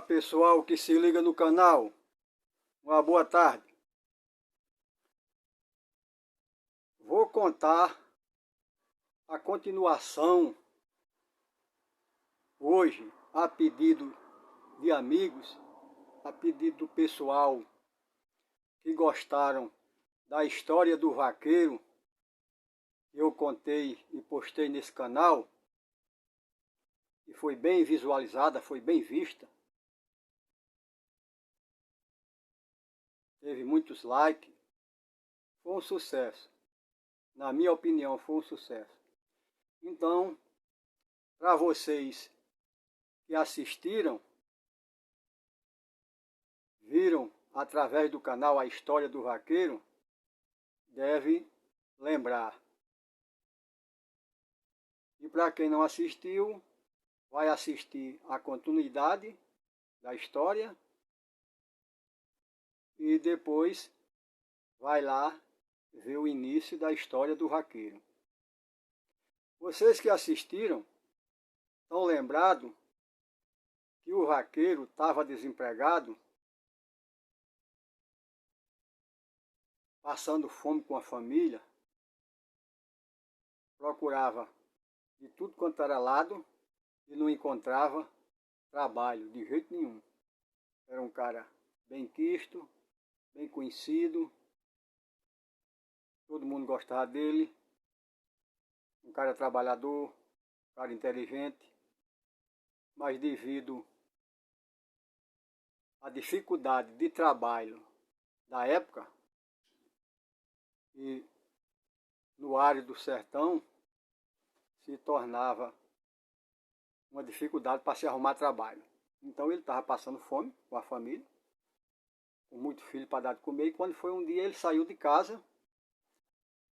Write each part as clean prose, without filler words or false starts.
Pessoal que se liga no canal, uma boa tarde. Vou contar a continuação hoje, a pedido de amigos, a pedido do pessoal que gostaram da história do vaqueiro que eu contei e postei nesse canal, e foi bem visualizada, foi bem vista. Teve muitos likes, foi um sucesso. Na minha opinião, foi um sucesso. Então, para vocês que assistiram, viram através do canal a história do vaqueiro, deve lembrar. E para quem não assistiu, vai assistir a continuidade da história e depois vai lá ver o início da história do vaqueiro. Vocês que assistiram estão lembrados que o vaqueiro estava desempregado, passando fome com a família, procurava de tudo quanto era lado e não encontrava trabalho de jeito nenhum. Era um cara bem quisto, bem conhecido, todo mundo gostava dele, um cara trabalhador, um cara inteligente, mas devido à dificuldade de trabalho da época e no árido do sertão, se tornava uma dificuldade para se arrumar trabalho. Então ele estava passando fome com a família, com muito filho para dar de comer, e quando foi um dia ele saiu de casa.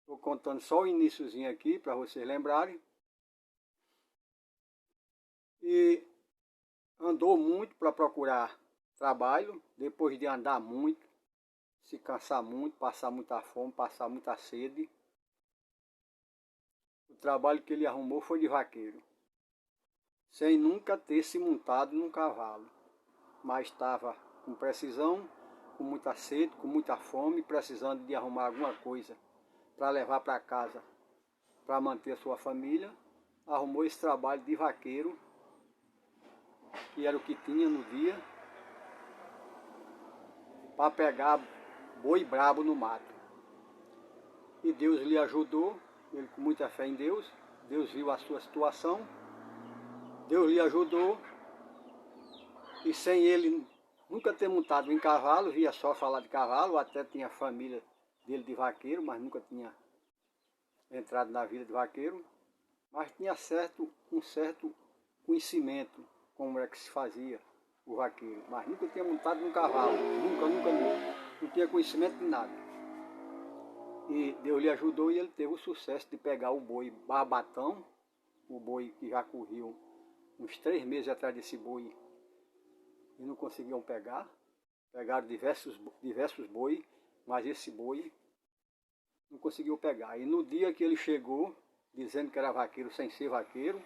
Estou contando só o iniciozinho aqui para vocês lembrarem. E andou muito para procurar trabalho, depois de andar muito, se cansar muito, passar muita fome, passar muita sede. O trabalho que ele arrumou foi de vaqueiro, sem nunca ter se montado num cavalo, mas estava com precisão, com muita sede, com muita fome, precisando de arrumar alguma coisa para levar para casa, para manter a sua família. Arrumou esse trabalho de vaqueiro, que era o que tinha no dia, para pegar boi brabo no mato. E Deus lhe ajudou, ele com muita fé em Deus, Deus viu a sua situação, Deus lhe ajudou, e sem ele nunca ter montado em cavalo, via só falar de cavalo, até tinha a família dele de vaqueiro, mas nunca tinha entrado na vida de vaqueiro, mas tinha um certo conhecimento como é que se fazia o vaqueiro, mas nunca tinha montado num cavalo, nunca, não tinha conhecimento de nada. E Deus lhe ajudou e ele teve o sucesso de pegar o boi barbatão, o boi que já corriam uns 3 meses atrás desse boi e não conseguiam pegar. Pegaram diversos boi, mas esse boi não conseguiu pegar. E no dia que ele chegou, dizendo que era vaqueiro sem ser vaqueiro,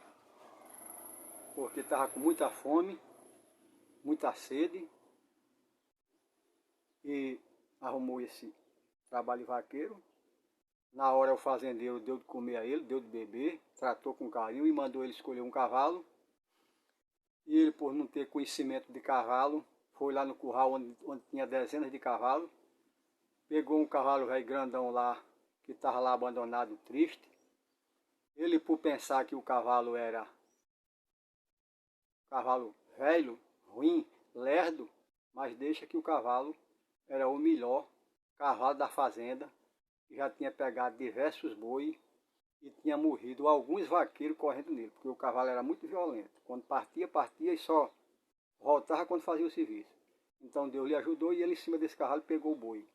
porque estava com muita fome, muita sede, e arrumou esse trabalho de vaqueiro. Na hora o fazendeiro deu de comer a ele, deu de beber, tratou com carinho e mandou ele escolher um cavalo. E ele, por não ter conhecimento de cavalo, foi lá no curral onde tinha dezenas de cavalos, pegou um cavalo velho grandão lá, que estava lá abandonado, triste. Ele, por pensar que o cavalo era cavalo velho, ruim, lerdo, mas deixa que o cavalo era o melhor cavalo da fazenda, que já tinha pegado diversos boi e tinha morrido alguns vaqueiros correndo nele, porque o cavalo era muito violento. Quando partia e só voltava quando fazia o serviço. Então Deus lhe ajudou e ele em cima desse cavalo pegou o boi.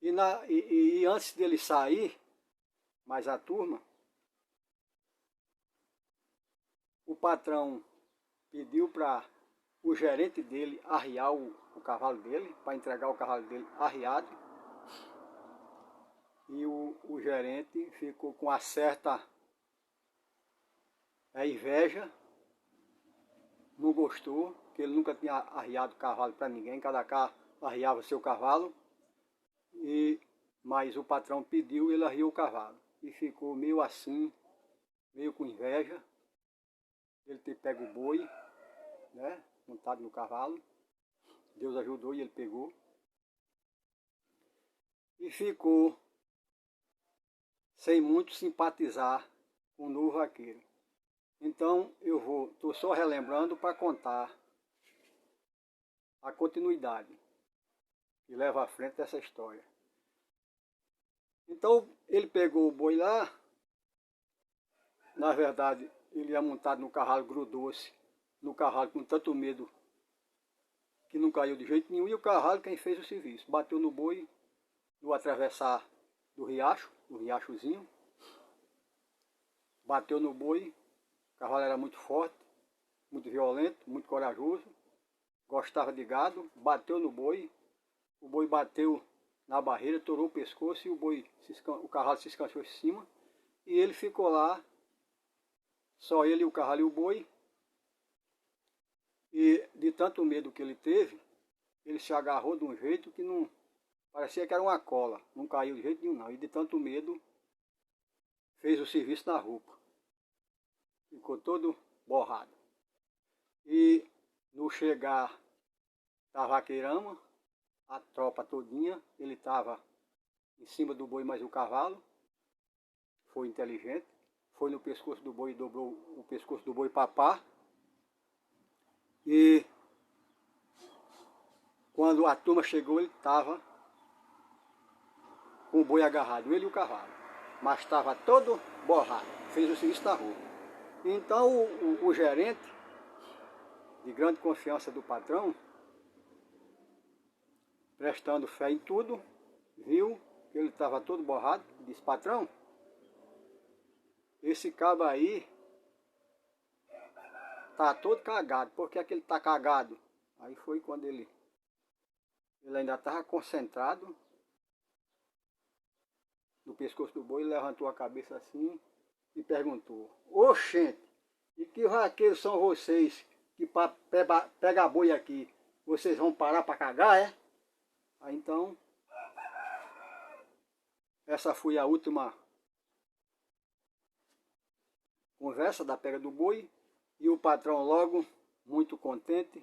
E antes dele sair, mais a turma, o patrão pediu para o gerente dele arriar o cavalo dele, para entregar o cavalo dele arriado. E o gerente ficou com uma certa inveja, não gostou, porque ele nunca tinha arriado cavalo para ninguém, cada carro arriava seu cavalo, mas o patrão pediu, ele arriou o cavalo. E ficou meio assim, meio com inveja, ele ter pego o boi, né, montado no cavalo. Deus ajudou e ele pegou. E ficou sem muito simpatizar com o novo vaqueiro. Então estou só relembrando para contar a continuidade que leva à frente dessa história. Então ele pegou o boi lá, na verdade ele ia montado no cavalo, grudou-se no cavalo com tanto medo que não caiu de jeito nenhum, e o cavalo quem fez o serviço, bateu no boi no atravessar do riacho, do riachozinho, bateu no boi. O cavalo era muito forte, muito violento, muito corajoso, gostava de gado, bateu no boi, o boi bateu na barreira, torou o pescoço e o cavalo se escanchou em cima e ele ficou lá, só ele, o cavalo e o boi. E de tanto medo que ele teve, ele se agarrou de um jeito que não parecia que era uma cola, não caiu de jeito nenhum não, e de tanto medo fez o serviço na roupa. Ficou todo borrado. E no chegar da vaqueirama, a tropa todinha, ele estava em cima do boi mais o cavalo, foi inteligente, foi no pescoço do boi e dobrou o pescoço do boi papá. E quando a turma chegou, ele estava com o boi agarrado, ele e o cavalo, mas estava todo borrado, fez o serviço na rua. Então o gerente, de grande confiança do patrão, prestando fé em tudo, viu que ele estava todo borrado, disse: patrão, esse cabo aí tá todo cagado. Por que é que ele tá cagado? Aí foi quando ele ainda estava concentrado no pescoço do boi, levantou a cabeça assim e perguntou: oxente, e que vaqueiros são vocês que para pegar boi aqui, vocês vão parar para cagar, é? Aí então, essa foi a última conversa da pega do boi, e o patrão logo, muito contente,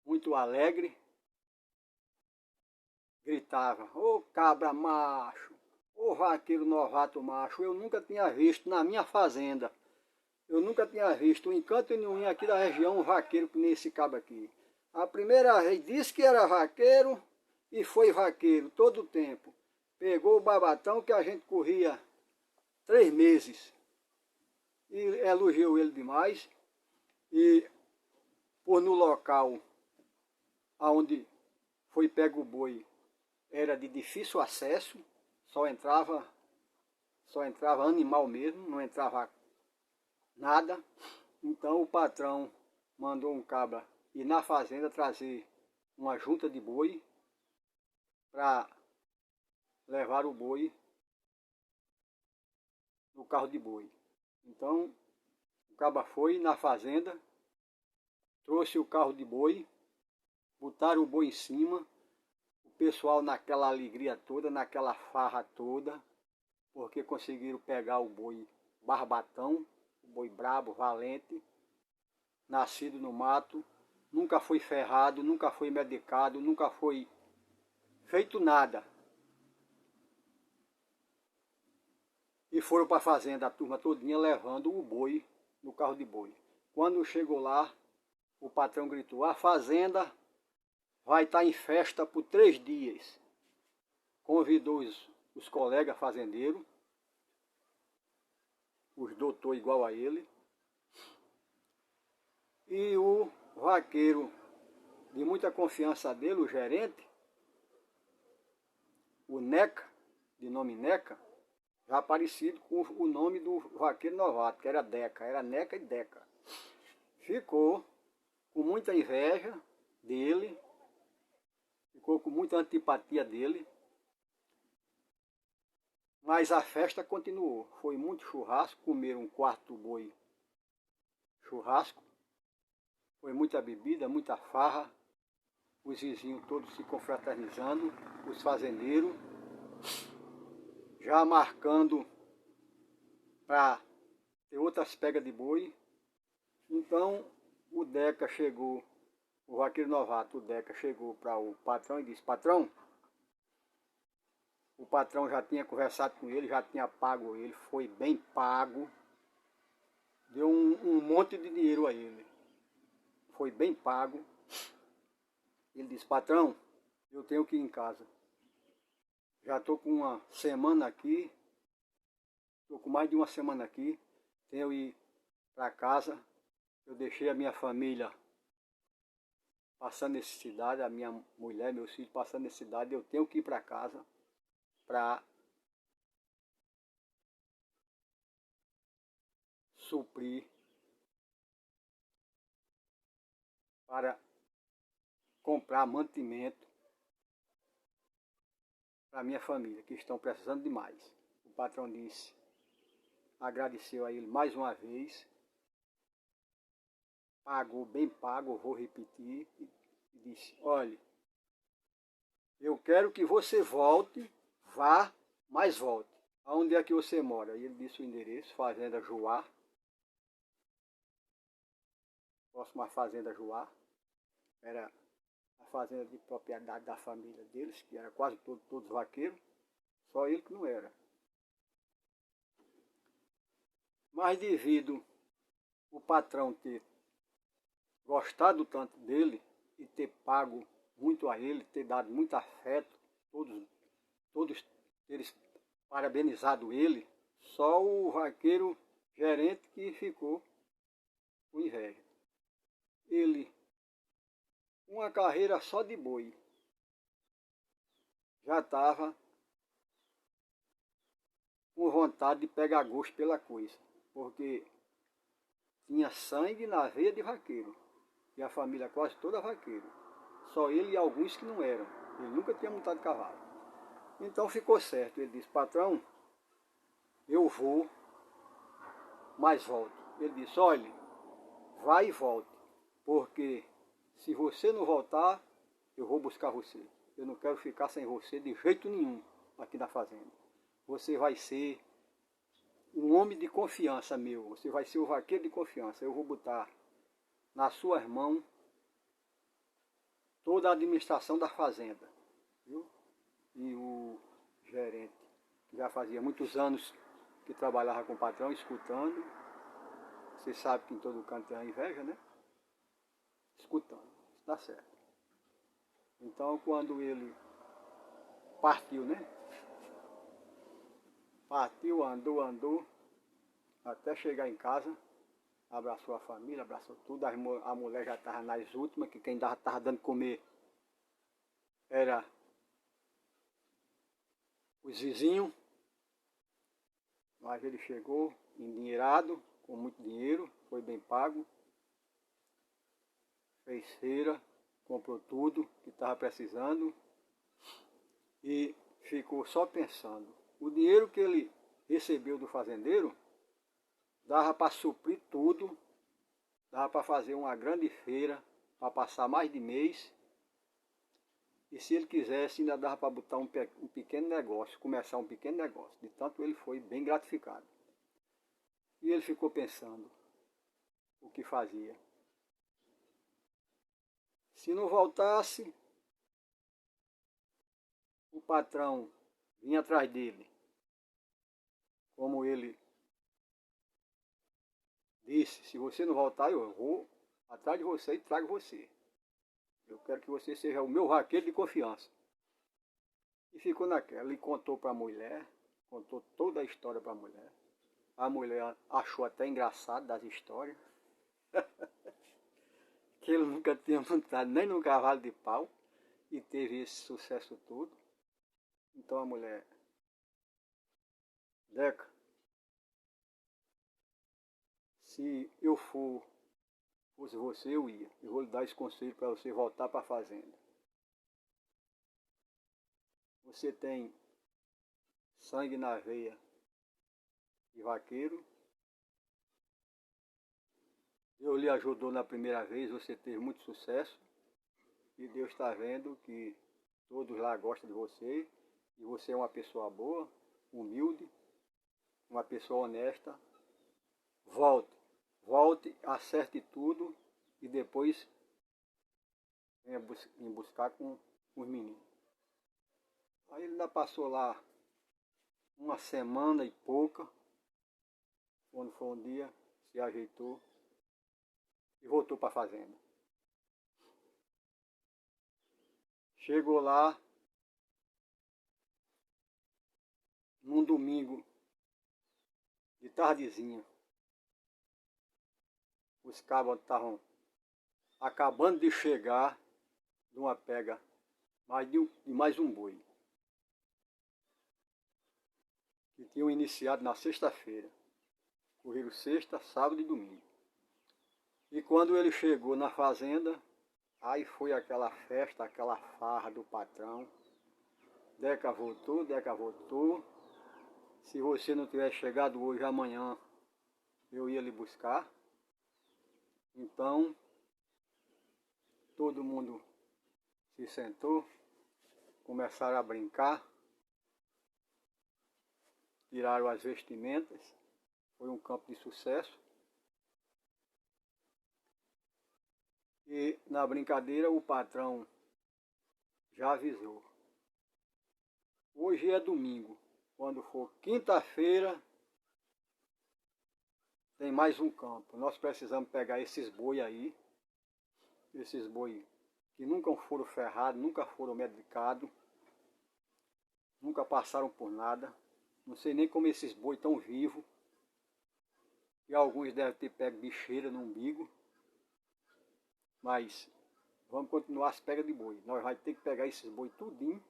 muito alegre, gritava: ô cabra macho, ô vaqueiro novato macho, eu nunca tinha visto na minha fazenda, eu nunca tinha visto em canto nenhum aqui da região um vaqueiro que nem esse cabra aqui. A primeira vez disse que era vaqueiro e foi vaqueiro todo o tempo. Pegou o babatão que a gente corria 3 meses. E elogiou ele demais. E por no local onde foi pego o boi era de difícil acesso, só entrava animal mesmo, não entrava nada. Então o patrão mandou um cabra ir na fazenda trazer uma junta de boi para levar o boi no carro de boi. Então o cabra foi na fazenda, trouxe o carro de boi, botaram o boi em cima, o pessoal naquela alegria toda, naquela farra toda, porque conseguiram pegar o boi barbatão, o boi brabo, valente, nascido no mato, nunca foi ferrado, nunca foi medicado, nunca foi feito nada. E foram para a fazenda, a turma todinha levando o boi no carro de boi. Quando chegou lá, o patrão gritou: a fazenda vai estar em festa por 3 dias. Convidou os colegas fazendeiros, os doutores igual a ele, e o vaqueiro de muita confiança dele, o gerente, o Neca, de nome Neca, já parecido com o nome do vaqueiro novato, que era Deca, era Neca e Deca. Ficou com muita inveja dele, ficou com muita antipatia dele, mas a festa continuou. Foi muito churrasco, comeram um quarto do boi churrasco, Foi muita bebida, muita farra, os vizinhos todos se confraternizando, os fazendeiros, já marcando para ter outras pegas de boi. Então o Deca chegou, o vaqueiro novato, o Deca chegou para o patrão e disse: patrão, o patrão já tinha conversado com ele, já tinha pago ele, foi bem pago, deu um monte de dinheiro a ele, foi bem pago. Ele disse: patrão, eu tenho que ir em casa, já estou com uma semana aqui, estou com mais de uma semana aqui, tenho que ir para casa, eu deixei a minha família passando necessidade, a minha mulher, meus filhos passando necessidade, eu tenho que ir para casa para suprir, para comprar mantimento para a minha família, que estão precisando demais. O patrão disse, agradeceu a ele mais uma vez, pagou, bem pago, vou repetir, e disse: olhe, eu quero que você volte, vá, mas volte. Aonde é que você mora? E ele disse o endereço: Fazenda Juá, próximo à Fazenda Juá. Era a fazenda de propriedade da família deles, que era quase todos vaqueiros, só ele que não era. Mas devido o patrão ter gostado tanto dele e ter pago muito a ele, ter dado muito afeto, todos terem parabenizado ele, só o vaqueiro gerente que ficou com inveja. Ele, uma carreira só de boi, já estava com vontade de pegar gosto pela coisa, porque tinha sangue na veia de vaqueiro, e a família quase toda vaqueiro, só ele e alguns que não eram, ele nunca tinha montado cavalo. Então ficou certo, ele disse: patrão, eu vou, mas volto. Ele disse: olhe, vai e volte, porque se você não voltar, eu vou buscar você. Eu não quero ficar sem você de jeito nenhum aqui na fazenda. Você vai ser um homem de confiança meu, você vai ser o vaqueiro de confiança. Eu vou botar nas suas mãos toda a administração da fazenda. Viu? E o gerente, que já fazia muitos anos que trabalhava com o patrão, escutando. Você sabe que em todo canto tem a inveja, né? Escutando, está certo. Então quando ele partiu, né? Partiu, andou, até chegar em casa, abraçou a família, abraçou tudo, a mulher já estava nas últimas, que quem estava dando comer era os vizinhos, mas ele chegou endinheirado, com muito dinheiro, foi bem pago, fez feira, comprou tudo que estava precisando e ficou só pensando. O dinheiro que ele recebeu do fazendeiro dava para suprir tudo, dava para fazer uma grande feira, para passar mais de mês. E se ele quisesse, ainda dava para botar um pequeno negócio, começar um pequeno negócio. De tanto ele foi bem gratificado. E ele ficou pensando o que fazia. Se não voltasse, o patrão vinha atrás dele. Como ele disse: se você não voltar, eu vou atrás de você e trago você. Eu quero que você seja o meu vaqueiro de confiança. E ficou naquela. Ele contou para a mulher, contou toda a história para a mulher. A mulher achou até engraçado das histórias. Que ele nunca tinha montado nem num cavalo de pau e teve esse sucesso todo. Então a mulher: Deca, se eu fosse você, eu ia. Eu vou lhe dar esse conselho para você voltar para a fazenda. Você tem sangue na veia de vaqueiro. Deus lhe ajudou na primeira vez, você teve muito sucesso. E Deus está vendo que todos lá gostam de você. E você é uma pessoa boa, humilde, uma pessoa honesta. Volte, acerte tudo e depois venha buscar com os meninos. Aí ele ainda passou lá uma semana e pouca. Quando foi um dia, se ajeitou e voltou para a fazenda. Chegou lá num domingo de tardezinha. Os cabos estavam acabando de chegar de uma pega de mais um boi. Que tinham iniciado na sexta-feira. Correram sexta, sábado e domingo. E quando ele chegou na fazenda, aí foi aquela festa, aquela farra do patrão. Deca voltou. Se você não tivesse chegado hoje, amanhã eu ia lhe buscar. Então, todo mundo se sentou, começaram a brincar, tiraram as vestimentas, foi um campo de sucesso. E na brincadeira o patrão já avisou. Hoje é domingo, quando for quinta-feira tem mais um campo. Nós precisamos pegar esses boi aí, esses boi que nunca foram ferrados, nunca foram medicados, nunca passaram por nada. Não sei nem como esses boi estão vivos. E alguns devem ter pego bicheira no umbigo. Mas vamos continuar as pegas de boi. Nós vamos ter que pegar esses boi tudinho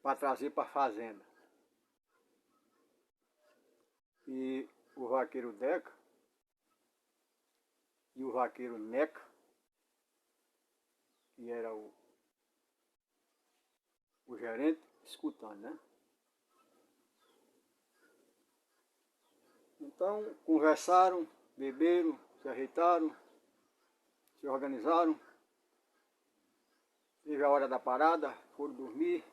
para trazer para a fazenda. E o vaqueiro Deca e o vaqueiro Neca, que era o gerente, escutando, né? Então conversaram, beberam, se ajeitaram, se organizaram. Teve a hora da parada, foram dormir,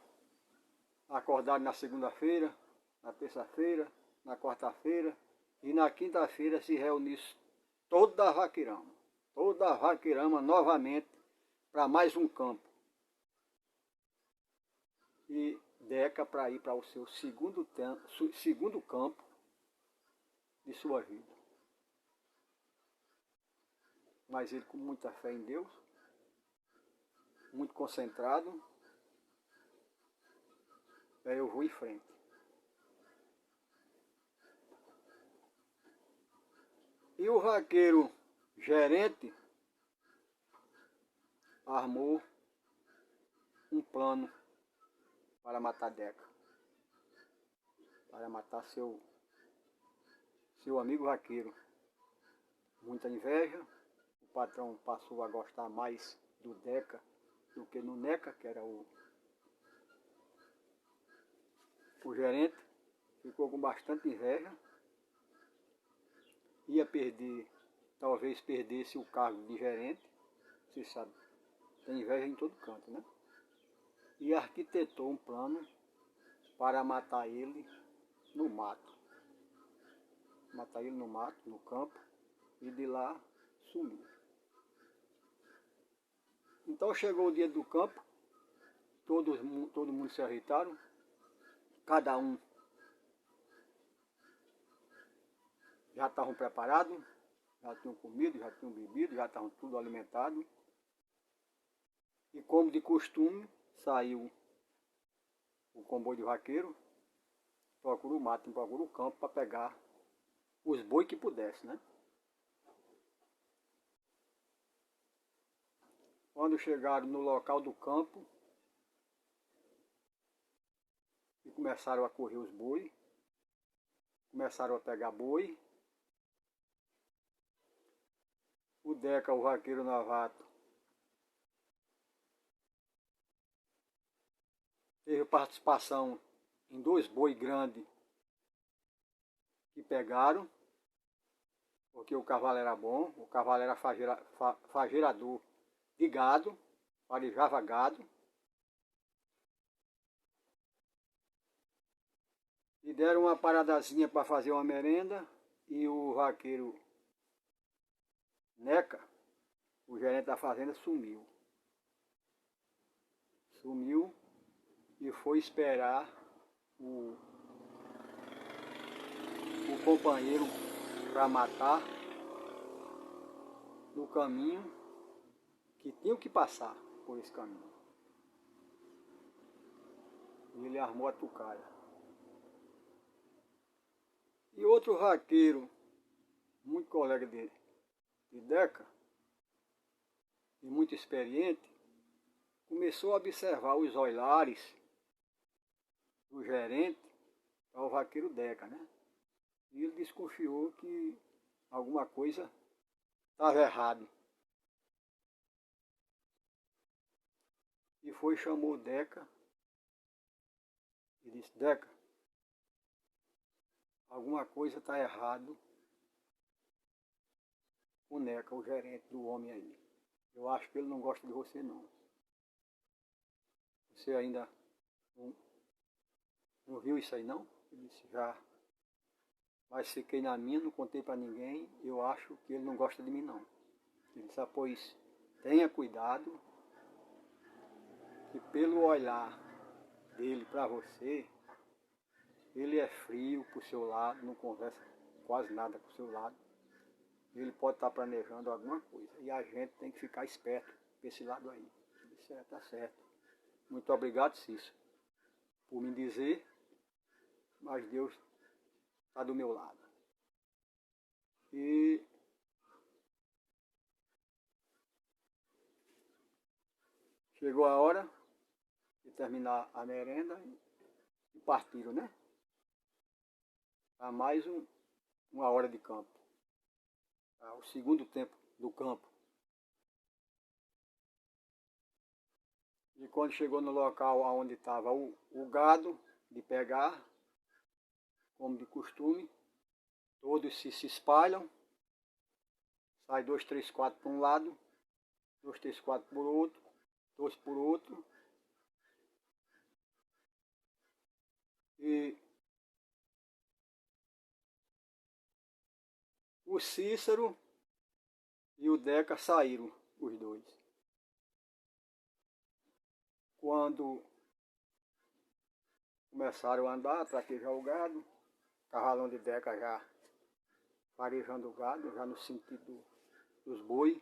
acordaram na segunda-feira, na terça-feira, na quarta-feira e na quinta-feira se reuniu toda a vaqueirama novamente para mais um campo. E Deca para ir para o seu segundo campo de sua vida. Mas ele com muita fé em Deus, muito concentrado, eu vou em frente. E o vaqueiro gerente armou um plano para matar Deca, para matar seu amigo vaqueiro. Muita inveja, o patrão passou a gostar mais do Deca do que no Neca, que era o gerente, ficou com bastante inveja. Ia perder, talvez perdesse o cargo de gerente, você sabe, tem inveja em todo canto, né? E arquitetou um plano para matar ele no mato. Matar ele no mato, no campo, e de lá sumir. Então chegou o dia do campo, todo mundo se ajeitaram, cada um já estavam preparados, já tinham comido, já tinham bebido, já estavam tudo alimentados. E como de costume, saiu o comboio de vaqueiro, procurou o mato, procurou o campo para pegar os boi que pudesse, né? Quando chegaram no local do campo e começaram a correr os boi, começaram a pegar boi, o Deca, o vaqueiro novato, teve participação em 2 boi grandes que pegaram, porque o cavalo era bom, o cavalo era fagerador de gado, farejava gado. E deram uma paradazinha para fazer uma merenda e o vaqueiro Neca, o gerente da fazenda, sumiu. Sumiu e foi esperar o companheiro para matar no caminho que tinha que passar por esse caminho. E ele armou a tucaia. E outro vaqueiro, muito colega de Deca, e muito experiente, começou a observar os olhares do gerente para o vaqueiro Deca, né? E ele desconfiou que alguma coisa estava errada. E foi, chamou o Deca e disse: Deca, alguma coisa está errado com o Neca, o gerente do homem aí. Eu acho que ele não gosta de você não. Você ainda não viu isso aí não? Ele disse: já. Mas fiquei na minha, não contei para ninguém. Eu acho que ele não gosta de mim não. Ele disse: pois tenha cuidado, que pelo olhar dele para você, ele é frio pro seu lado, não conversa quase nada com o seu lado. Ele pode estar planejando alguma coisa. E a gente tem que ficar esperto para esse lado aí. Eu disse: tá certo. Muito obrigado, Cícero, por me dizer, mas Deus está do meu lado. E chegou a hora de terminar a merenda e partiram, né? Há mais uma hora de campo. O segundo tempo do campo. E quando chegou no local onde estava o gado de pegar, como de costume, todos se espalham, sai 2, 3, 4 para um lado, 2, 3, 4 por outro, 2 por outro. E o Cícero e o Deca saíram, os dois. Quando começaram a andar, traquejar o gado, o cavalão de Deca já farejando o gado, já no sentido dos boi,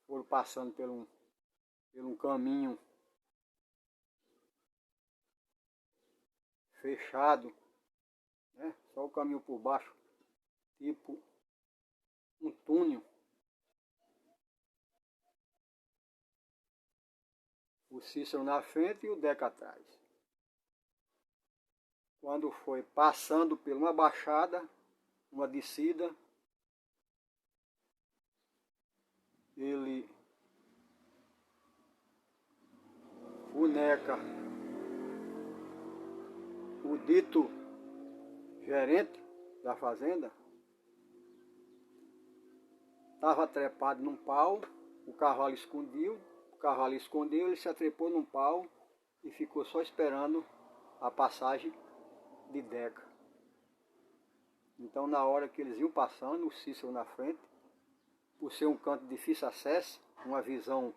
foram passando por um caminho fechado, né? Só o caminho por baixo, tipo um túnel. O Cícero na frente e o Deca atrás. Quando foi passando por uma baixada, uma descida, o Neca, o dito gerente da fazenda, estava trepado num pau, o cavalo escondeu, ele se atrepou num pau e ficou só esperando a passagem de Deca. Então, na hora que eles iam passando, o Cícero na frente, por ser um canto de difícil acesso, uma visão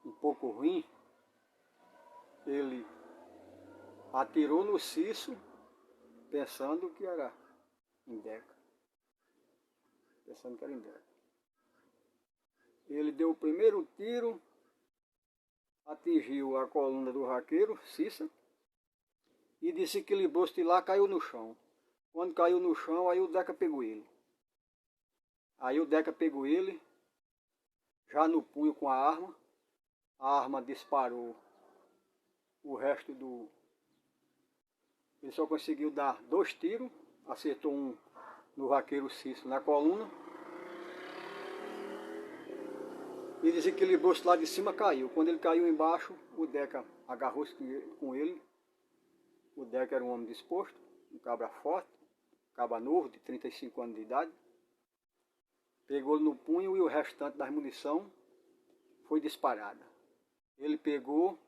um pouco ruim, ele atirou no Cícero, pensando que era em Deca. Ele deu o primeiro tiro, atingiu a coluna do vaqueiro, Cícero, e desequilibrou-se de lá, caiu no chão. Quando caiu no chão, aí o Deca pegou ele. Já no punho com a arma disparou o resto do... Ele só conseguiu dar 2 tiros, acertou um no vaqueiro Cícero na coluna, e desequilibrou-se lá de cima, caiu. Quando ele caiu embaixo, o Deca agarrou-se com ele. O Deca era um homem disposto, um cabra forte, caba novo, de 35 anos de idade, pegou-lhe no punho e o restante das munição foi disparada. Ele pegou,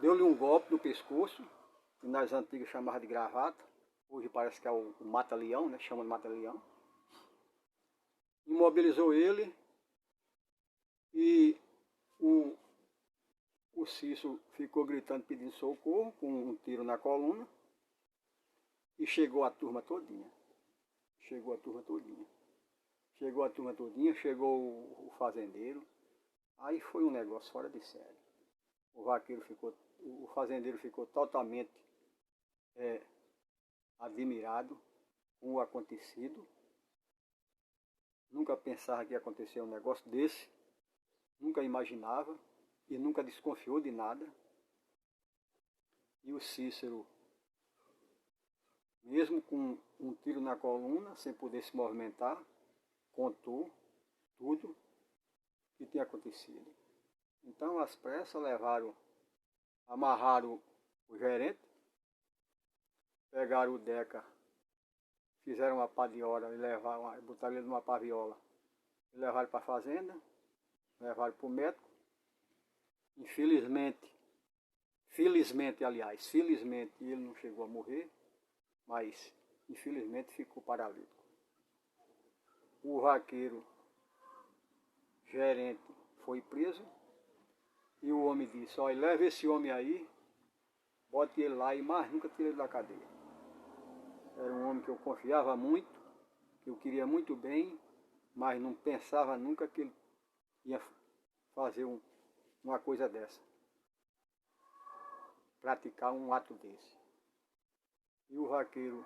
deu-lhe um golpe no pescoço, que nas antigas chamava de gravata, hoje parece que é o mata-leão, né? Chama de mata-leão. Imobilizou ele e o Cícero ficou gritando, pedindo socorro, com um tiro na coluna, e chegou a turma todinha. Chegou a turma todinha, chegou o fazendeiro. Aí foi um negócio fora de série. O fazendeiro ficou totalmente admirado com o acontecido. Nunca pensava que ia acontecer um negócio desse. Nunca imaginava e nunca desconfiou de nada. E o Cícero, mesmo com um tiro na coluna, sem poder se movimentar, contou tudo que tinha acontecido. Então, às pressas, amarraram o gerente, pegaram o Deca, fizeram uma padiola e botaram ele numa paviola e levaram para a fazenda, levaram para o médico. Felizmente ele não chegou a morrer, mas infelizmente ficou paralítico. O vaqueiro gerente foi preso e o homem disse: olha, leva esse homem aí, bote ele lá e mais nunca tire ele da cadeia. Era um homem que eu confiava muito, que eu queria muito bem, mas não pensava nunca que ele ia fazer uma coisa dessa, praticar um ato desse. E o vaqueiro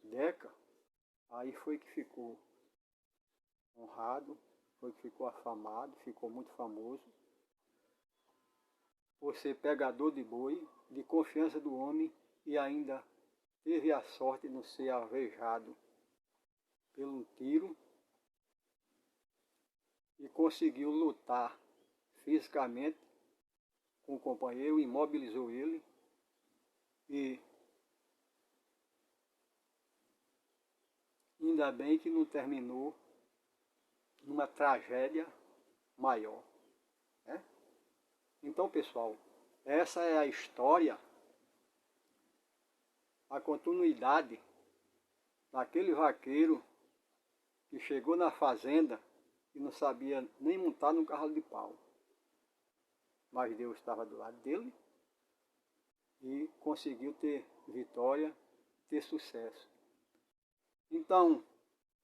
Deca, aí foi que ficou honrado, foi que ficou afamado, ficou muito famoso, por ser pegador de boi, de confiança do homem, e ainda teve a sorte de não ser alvejado por um tiro e conseguiu lutar fisicamente com o companheiro, imobilizou ele e ainda bem que não terminou numa tragédia maior, né? Então, pessoal, essa é a história, a continuidade daquele vaqueiro que chegou na fazenda e não sabia nem montar num cavalo de pau. Mas Deus estava do lado dele e conseguiu ter vitória, ter sucesso. Então,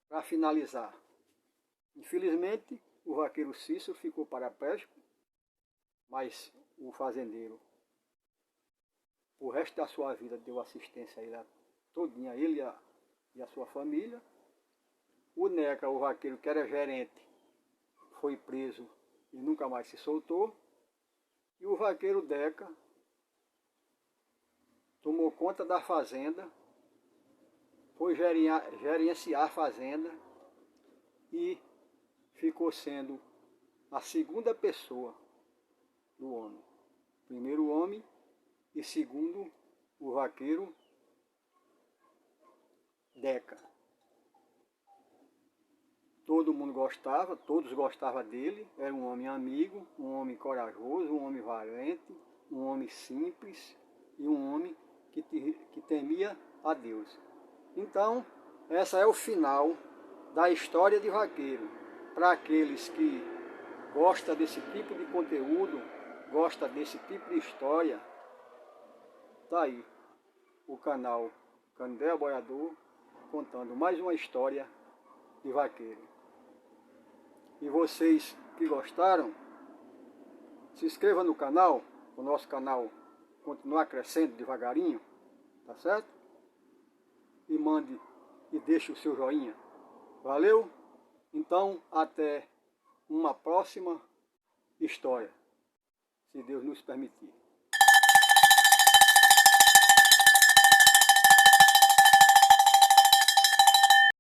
para finalizar, infelizmente o vaqueiro Cícero ficou paraplégico, mas o fazendeiro, o resto da sua vida, deu assistência a ele todinha, ele e a sua família. O Neca, o vaqueiro que era gerente, foi preso e nunca mais se soltou. E o vaqueiro Deca tomou conta da fazenda, foi gerenciar a fazenda e ficou sendo a segunda pessoa do homem. Primeiro o homem e segundo o vaqueiro Deca. Todo mundo gostava, todos gostavam dele, era um homem amigo, um homem corajoso, um homem valente, um homem simples e um homem que temia a Deus. Então, essa é o final da história de vaqueiro. Para aqueles que gostam desse tipo de conteúdo, gostam desse tipo de história, tá aí o canal Canindé Boiador, contando mais uma história de vaqueiro. E vocês que gostaram, se inscreva no canal, o nosso canal continuar crescendo devagarinho, tá certo? E mande e deixe o seu joinha. Valeu? Então, até uma próxima história, se Deus nos permitir.